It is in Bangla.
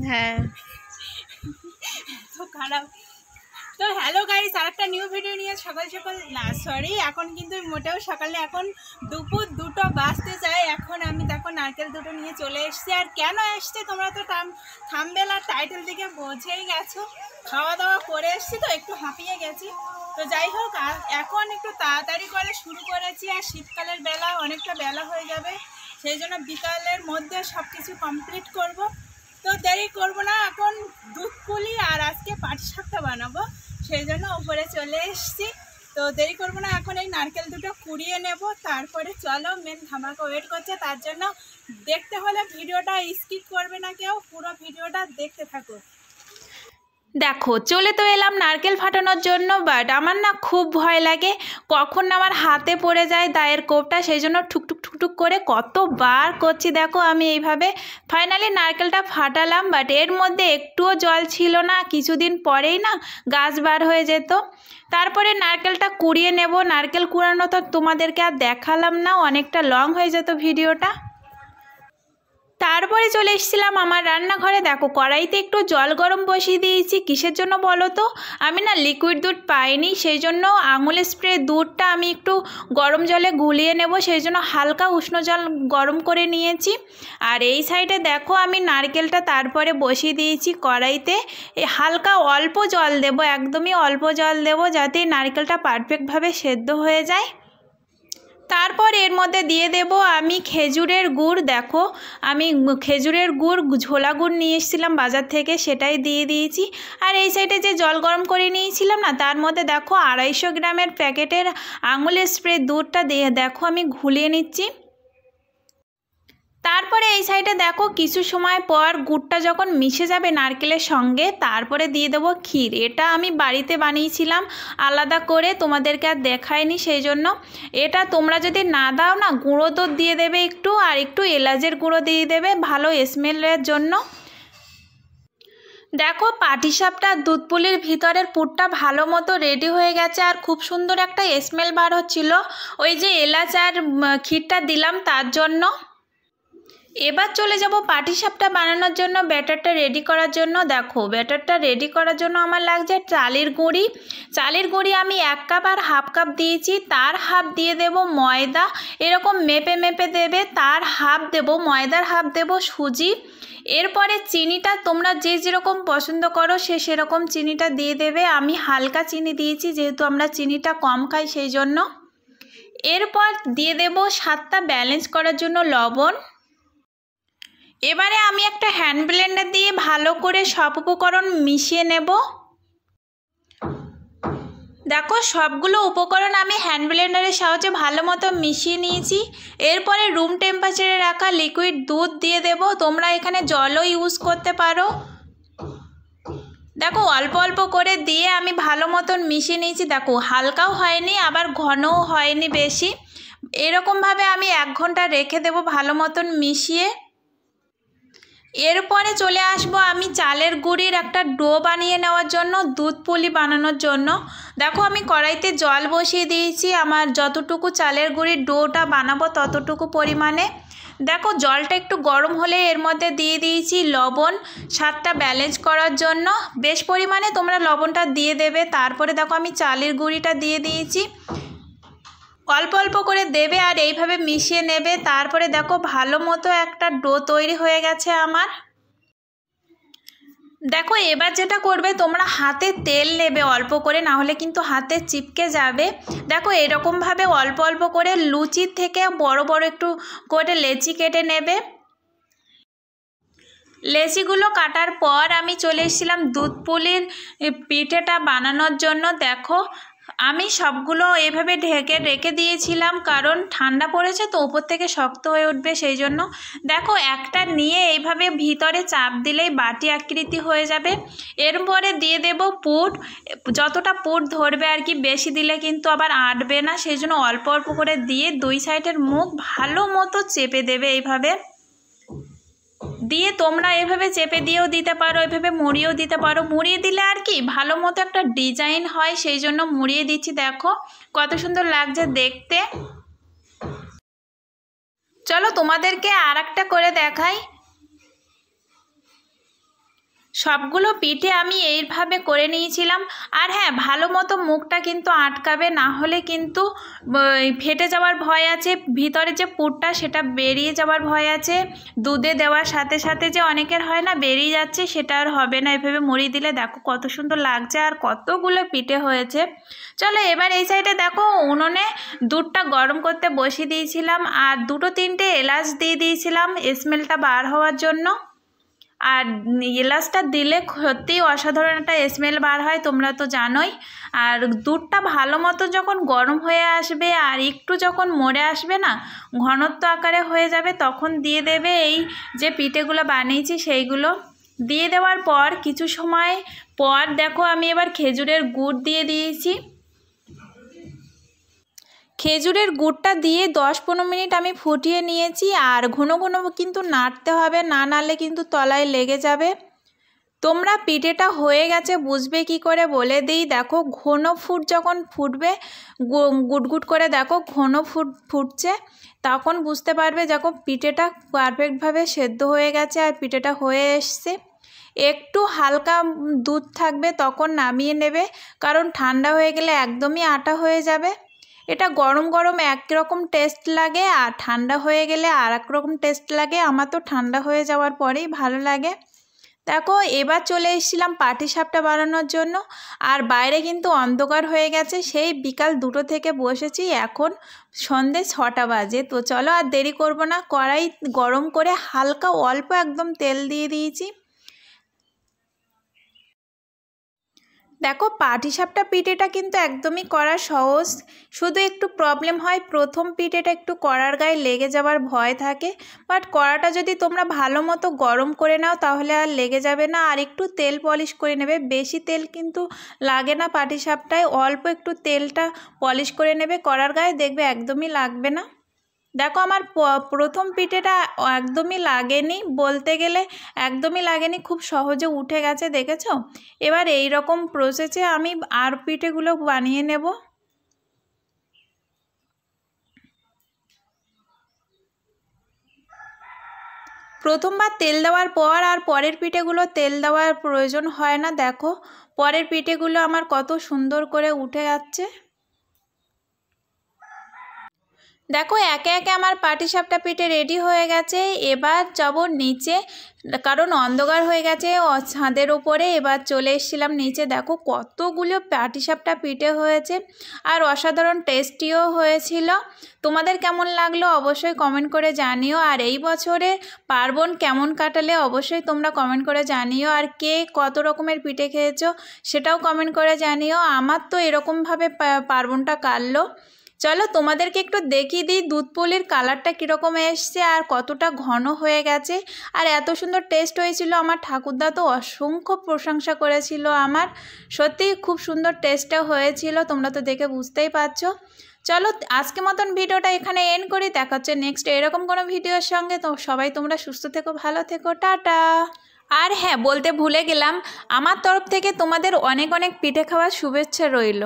হ্যাঁ তো খারাপ। তো হ্যালো গাইস, আরেকটা নিউ ভিডিও নিয়ে সকাল সকাল না সরি এখন কিন্তু মোটেও সকালে, এখন দুপুর 2টো বাজতে চাই। এখন আমি দেখো নারকেল দুটো নিয়ে চলে এসেছি। আর কেন এসছে তোমরা তো থাম্বনেল আর টাইটেল থেকে বোঝেই গেছো। খাওয়া দাওয়া করে এসছি তো একটু হাঁপিয়ে গেছি। তো যাই হোক, এখন একটু তাড়াতাড়ি করে শুরু করেছি। আর শীতকালের বেলা অনেকটা বেলা হয়ে যাবে, সেই জন্য বিকালের মধ্যে সব কিছু কমপ্লিট করব। তো দেরি করব না, এখন দুধ পুলি আর আজকে পাটিসাপটা বানাবো, সেই জন্য উপরে চলে এসেছি। তো দেরি করব না, এখন এই নারকেল দুটো কুড়িয়ে নেব, তারপরে চলো মেন ধামাকা ওয়েট করছে। তার জন্য দেখতে হলে ভিডিওটা স্কিপ করবে না কেউ, পুরো ভিডিওটা দেখতে থাকো। দেখো চলে তো এলাম নারকেল ফাটানোর জন্য, বাট আমার না খুব ভয় লাগে কখন না আমার হাতে পড়ে যায় দায়ের কোপটা, সেই জন্য ঠুকঠুক ঠুকঠুক করে কতবার করছি। দেখো আমি এইভাবে ফাইনালি নারকেলটা ফাটালাম, বাট এর মধ্যে একটুও জল ছিল না, কিছুদিন পরেই না গাছ বার হয়ে যেত। তারপরে নারকেলটা কুড়িয়ে নেব। নারকেল কুড়ানো তো তোমাদেরকে আর দেখালাম না, অনেকটা লং হয়ে যেত ভিডিওটা। তারপরে চলে এসেছিলাম আমার রান্নাঘরে। দেখো কড়াইতে একটু জল গরম বসিয়ে দিয়েছি। কিসের জন্য বলো তো, আমি না লিকুইড দুধ পাইনি, সেই জন্য আঙুলের স্প্রে দুধটা আমি একটু গরম জলে গুলিয়ে নেব, সেই জন্য হালকা উষ্ণ জল গরম করে নিয়েছি। আর এই সাইডে দেখো আমি নারকেলটা তারপরে বসিয়ে দিয়েছি কড়াইতে। হালকা অল্প জল দেব, একদমই অল্প জল দেব, যাতে নারকেলটা পারফেক্টভাবে সেদ্ধ হয়ে যায়। তারপর এর মধ্যে দিয়ে দেব আমি খেজুরের গুড়। দেখো আমি খেজুরের গুড়, ঝোলা গুড় নিয়ে এসেছিলাম বাজার থেকে, সেটাই দিয়ে দিয়েছি। আর এই সাইডে যে জল গরম করে নিয়েছিলাম না, তার মধ্যে দেখো 250 গ্রামের প্যাকেটের আঙুলের স্প্রে দুধটা দিয়ে দেখো আমি ঘুলিয়ে নিচ্ছি। তারপরে এই সাইডে দেখো কিছু সময় পর গুড়টা যখন মিশে যাবে নারকেলের সঙ্গে, তারপরে দিয়ে দেবো ক্ষীর। এটা আমি বাড়িতে বানিয়েছিলাম আলাদা করে, তোমাদেরকে আর দেখাইনি, সেই জন্য। এটা তোমরা যদি না দাও না, গুঁড়ো দুধ দিয়ে দেবে একটু, আর একটু এলাচের গুঁড়ো দিয়ে দেবে ভালো স্মেলের জন্য। দেখো পাটিসাপটা দুধ পুলির ভিতরের পুরটা ভালো মতো রেডি হয়ে গেছে, আর খুব সুন্দর একটা স্মেল বার হচ্ছিল, ওই যে এলাচ আর ক্ষীরটা দিলাম তার জন্য। এবার চলে যাব পাটিসাপটা বানানোর জন্য ব্যাটারটা রেডি করার জন্য। দেখো ব্যাটারটা রেডি করার জন্য আমার লাগছে চালের গুঁড়ি। চালের গুঁড়ি আমি 1 কাপ আর হাফ কাপ দিয়েছি, তার হাফ দিয়ে দেব ময়দা, এরকম মেপে মেপে দেবে। তার হাফ দেব ময়দার, হাফ দেব সুজি। এরপরে চিনিটা তোমরা যে যেরকম পছন্দ করো সে সেরকম চিনিটা দিয়ে দেবে। আমি হালকা চিনি দিয়েছি, যেহেতু আমরা চিনিটা কম খাই সেই জন্য। এরপর দিয়ে দেব স্বাদটা ব্যালেন্স করার জন্য লবণ। এবারে আমি একটা হ্যান্ড ব্লেন্ডার দিয়ে ভালো করে সব উপকরণ মিশিয়ে নেব। দেখো সবগুলো উপকরণ আমি হ্যান্ড ব্লেন্ডারের সাহায্যে ভালো মতো মিশিয়ে নিয়েছি। এরপরে রুম টেম্পারেচারে রাখা লিকুইড দুধ দিয়ে দেব, তোমরা এখানে জলও ইউজ করতে পারো। দেখো অল্প অল্প করে দিয়ে আমি ভালো মতন মিশিয়ে নিয়েছি। দেখো হালকাও হয়নি আবার ঘনও হয়নি বেশি, এরকমভাবে আমি 1 ঘন্টা রেখে দেব ভালো মতন মিশিয়ে। এরপরে চলে আসবো আমি চালের গুঁড়ির একটা ডো বানিয়ে নেওয়ার জন্য, দুধ পুলি বানানোর জন্য। দেখো আমি কড়াইতে জল বসিয়ে দিয়েছি, আমার যতটুকু চালের গুঁড়ির ডোটা বানাবো ততটুকু পরিমাণে। দেখো জলটা একটু গরম হলে এর মধ্যে দিয়ে দিয়েছি লবণ, স্বাদটা ব্যালেন্স করার জন্য বেশ পরিমাণে তোমরা লবণটা দিয়ে দেবে। তারপরে দেখো আমি চালের গুঁড়িটা দিয়ে দিয়েছি, অল্প অল্প করে দেবে আর এইভাবে মিশিয়ে নেবে। তারপরে দেখো ভালো মতো একটা ডো তৈরি হয়ে গেছে আমার। দেখো এবার যেটা করবে, তোমরা হাতে তেল নেবে অল্প করে, না হলে কিন্তু হাতে চিপকে যাবে। দেখো এরকমভাবে অল্প অল্প করে লুচির থেকে বড় বড় একটু করে লেচি কেটে নেবে। লেচিগুলো কাটার পর আমি চলে এসেছিলাম দুধ পুলির পিঠেটা বানানোর জন্য। দেখো আমি সবগুলো এভাবে ঢেকে রেখে দিয়েছিলাম, কারণ ঠান্ডা পড়েছে তো উপর থেকে শক্ত হয়ে উঠবে সেই জন্য। দেখো একটা নিয়ে এইভাবে ভিতরে চাপ দিলেই বাটি আকৃতি হয়ে যাবে। এরপরে দিয়ে দেব পুর, যতটা পুর ধরবে আর কি, বেশি দিলে কিন্তু আবার আটবে না, সেই জন্য অল্প অল্প করে দিয়ে 2 সাইডের মুখ ভালো মতো চেপে দেবে এইভাবে দিয়ে। তোমরা এভাবে চেপে দিয়েও দিতে পারো, এভাবে মুড়িয়েও দিতে পারো। মুড়িয়ে দিলে আর কি ভালো মতো একটা ডিজাইন হয়, সেই জন্য মুড়িয়ে দিচ্ছি। দেখো কত সুন্দর লাগছে দেখতে। চলো তোমাদেরকে আর একটা করে দেখাই। সবগুলো পিঠে আমি এইভাবে করে নিয়েছিলাম। আর হ্যাঁ, ভালো মতো মুখটা কিন্তু আটকাবে, না হলে কিন্তু ফেটে যাওয়ার ভয় আছে, ভিতরে যে পুরটা সেটা বেরিয়ে যাওয়ার ভয় আছে। দুধে দেওয়ার সাথে সাথে যে অনেকের হয় না বেরিয়ে যাচ্ছে, সেটা আর হবে না। এভাবে মুড়ি দিলে দেখো কত সুন্দর লাগছে আর কতগুলো পিঠে হয়েছে। চলো এবার এই সাইডে দেখো উনুনে দুধটা গরম করতে বসিয়ে দিয়েছিলাম আর 2-3টে এলাচ দিয়ে দিয়েছিলাম স্মেলটা বার হওয়ার জন্য। আর এলাচটা দিলে সত্যিই অসাধারণ একটা স্মেল বার হয়, তোমরা তো জানোই। আর দুধটা ভালো মতো যখন গরম হয়ে আসবে আর একটু যখন মরে আসবে না, ঘনত্ব আকারে হয়ে যাবে, তখন দিয়ে দেবে এই যে পিঠেগুলো বানিয়েছি সেইগুলো। দিয়ে দেওয়ার পর কিছু সময় পর দেখো আমি এবার খেজুরের গুড় দিয়ে দিয়েছি। খেজুরের গুড়টা দিয়ে 10-15 মিনিট আমি ফুটিয়ে নিয়েছি। আর ঘন ঘন কিন্তু নাড়তে হবে, না নাড়লে কিন্তু তলায় লেগে যাবে। তোমরা পিঠেটা হয়ে গেছে বুঝবে কি করে বলে দিই। দেখো ঘন যখন ফুটবে, গুটগুট করে দেখো ঘন ফুটছে, তখন বুঝতে পারবে দেখো পিঠেটা পারফেক্টভাবে সেদ্ধ হয়ে গেছে আর পিঠেটা হয়ে এসছে। একটু হালকা দুধ থাকবে তখন নামিয়ে নেবে, কারণ ঠান্ডা হয়ে গেলে একদমই আটা হয়ে যাবে। এটা গরম গরম একরকম টেস্ট লাগে আর ঠান্ডা হয়ে গেলে আর এক রকম টেস্ট লাগে। আমার তো ঠান্ডা হয়ে যাওয়ার পরেই ভালো লাগে। দেখো এবার চলে এসেছিলাম পাটিসাপটা বানানোর জন্য। আর বাইরে কিন্তু অন্ধকার হয়ে গেছে, সেই বিকাল 2টো থেকে বসেছি, এখন সন্ধে 6টা বাজে। তো চলো আর দেরি করব না, কড়াই গরম করে হালকা অল্প একদম তেল দিয়ে দিয়েছি। দেখো পাটিসাপটা পিঠেটা কিন্তু একদমই করা সহজ, শুধু একটু প্রবলেম হয় প্রথম পিঠেটা একটু কড়ার গায়ে লেগে যাওয়ার ভয় থাকে। বাট কড়াটা যদি তোমরা ভালো মতো গরম করে নাও তাহলে আর লেগে যাবে না। আর একটু তেল পলিশ করে নেবে, বেশি তেল কিন্তু লাগে না পাটিসাপটায়, অল্প একটু তেলটা পলিশ করে নেবে কড়ার গায়ে, দেখবে একদমই লাগবে না। দেখো আমার প্রথম পিঠেটা একদমই লাগেনি, বলতে গেলে একদমই লাগেনি, খুব সহজে উঠে গেছে, দেখেছো। এবার এই রকম প্রসেসে আমি আর পিঠেগুলো বানিয়ে নেব। প্রথমবার তেল দেওয়ার পর আর পরের পিঠেগুলো তেল দেওয়ার প্রয়োজন হয় না। দেখো পরের পিঠেগুলো আমার কত সুন্দর করে উঠে যাচ্ছে। দেখো একে একে আমার পাটিসাপটা পিঠে রেডি হয়ে গেছে। এবার যাব নিচে, কারণ অন্ধকার হয়ে গেছে ছাদের ওপরে। এবার চলে এসেছিলাম নিচে। দেখো কতগুলো পাটিসাপটা পিঠে হয়েছে আর অসাধারণ টেস্টিও হয়েছিল। তোমাদের কেমন লাগলো অবশ্যই কমেন্ট করে জানিও। আর এই বছরে পার্বণ কেমন কাটালে অবশ্যই তোমরা কমেন্ট করে জানিও। আর কে কত রকমের পিঠে খেয়েছো সেটাও কমেন্ট করে জানিও। আমার তো এরকমভাবে পার্বণটা কাটলো। চলো তোমাদেরকে একটু দেখিয়ে দিই দুধপুলির কালারটা কীরকম এসছে আর কতটা ঘন হয়ে গেছে আর এত সুন্দর টেস্ট হয়েছিল। আমার ঠাকুরদা তো অসংখ্য প্রশংসা করেছিল আমার, সত্যিই খুব সুন্দর টেস্টটা হয়েছিল, তোমরা তো দেখে বুঝতেই পারছো। চলো আজকে মতন ভিডিওটা এখানে এন্ড করি, দেখা হচ্ছে নেক্সট এরকম কোনো ভিডিওর সঙ্গে। তো সবাই তোমরা সুস্থ থেকো, ভালো থেকো, টাটা। আর হ্যাঁ বলতে ভুলে গেলাম, আমার তরফ থেকে তোমাদের অনেক অনেক পিঠে খাওয়ার শুভেচ্ছা রইল।